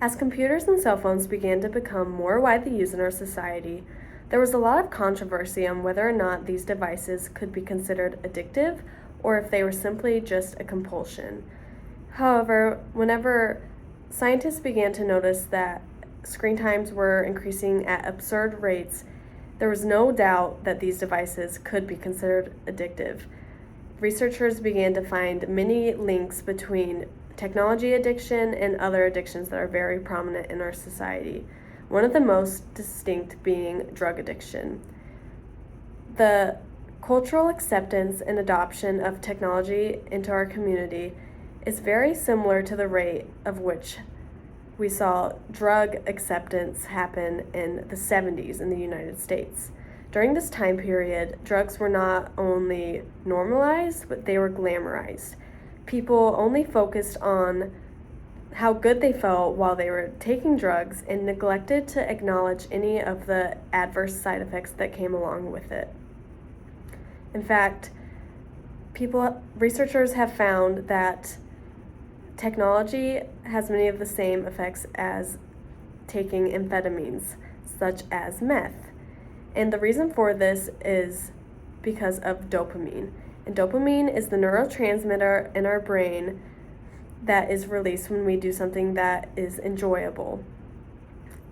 As computers and cell phones began to become more widely used in our society, there was a lot of controversy on whether or not these devices could be considered addictive or if they were simply just a compulsion. However, whenever scientists began to notice that screen times were increasing at absurd rates, there was no doubt that these devices could be considered addictive. Researchers began to find many links between technology addiction and other addictions that are very prominent in our society, one of the most distinct being drug addiction. The cultural acceptance and adoption of technology into our community is very similar to the rate of which we saw drug acceptance happen in the 70s in the United States. During this time period, drugs were not only normalized, but they were glamorized. People only focused on how good they felt while they were taking drugs and neglected to acknowledge any of the adverse side effects that came along with it. In fact, researchers have found that technology has many of the same effects as taking amphetamines, such as meth. And the reason for this is because of dopamine. And dopamine is the neurotransmitter in our brain that is released when we do something that is enjoyable.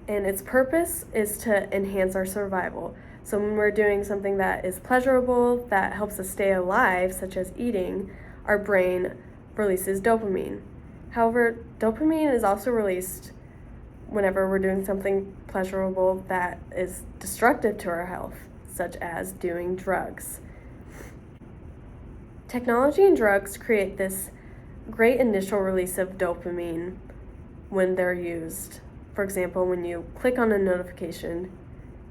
And its purpose is to enhance our survival. So when we're doing something that is pleasurable, that helps us stay alive, such as eating, our brain releases dopamine. However, dopamine is also released whenever we're doing something pleasurable that is destructive to our health, such as doing drugs. Technology and drugs create this great initial release of dopamine when they're used. For example, when you click on a notification,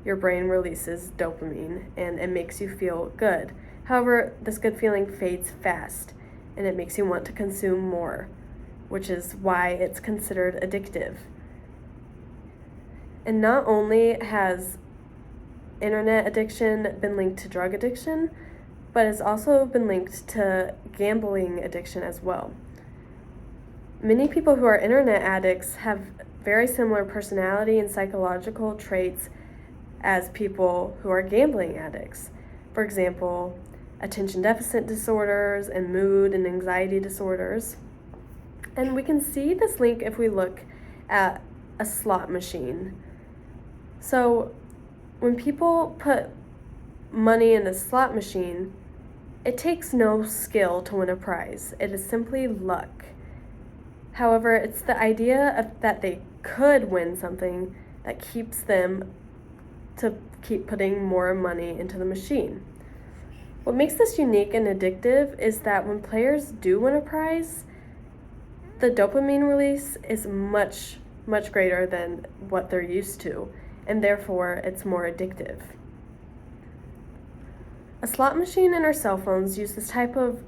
your brain releases dopamine and it makes you feel good. However, this good feeling fades fast and it makes you want to consume more, which is why it's considered addictive. And not only has internet addiction been linked to drug addiction, but it's also been linked to gambling addiction as well. Many people who are internet addicts have very similar personality and psychological traits as people who are gambling addicts. For example, attention deficit disorders and mood and anxiety disorders. And we can see this link if we look at a slot machine. So when people put money in a slot machine, it takes no skill to win a prize. It is simply luck. However, it's the idea that they could win something that keeps them to keep putting more money into the machine. What makes this unique and addictive is that when players do win a prize, the dopamine release is much, much greater than what they're used to, and therefore it's more addictive. A slot machine and our cell phones use this type of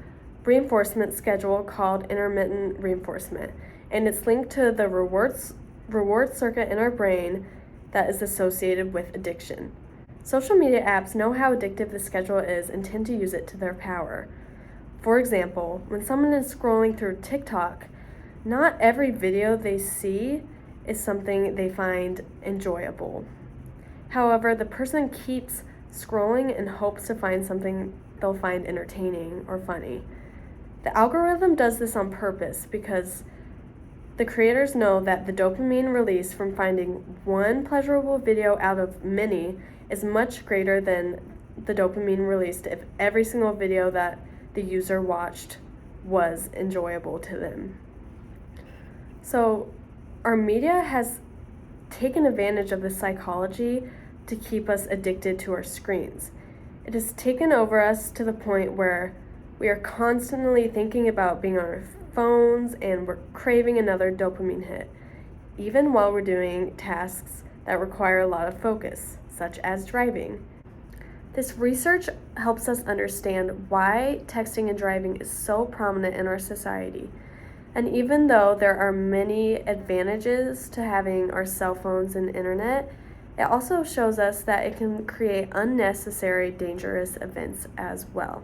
reinforcement schedule called intermittent reinforcement, and it's linked to the reward circuit in our brain that is associated with addiction. Social media apps know how addictive the schedule is and tend to use it to their power. For example, when someone is scrolling through TikTok, not every video they see is something they find enjoyable. However, the person keeps scrolling in hopes to find something they'll find entertaining or funny. The algorithm does this on purpose because the creators know that the dopamine release from finding one pleasurable video out of many is much greater than the dopamine released if every single video that the user watched was enjoyable to them. So our media has taken advantage of this psychology to keep us addicted to our screens. It has taken over us to the point where we are constantly thinking about being on our phones and we're craving another dopamine hit, even while we're doing tasks that require a lot of focus, such as driving. This research helps us understand why texting and driving is so prominent in our society. And even though there are many advantages to having our cell phones and internet, it also shows us that it can create unnecessary dangerous events as well.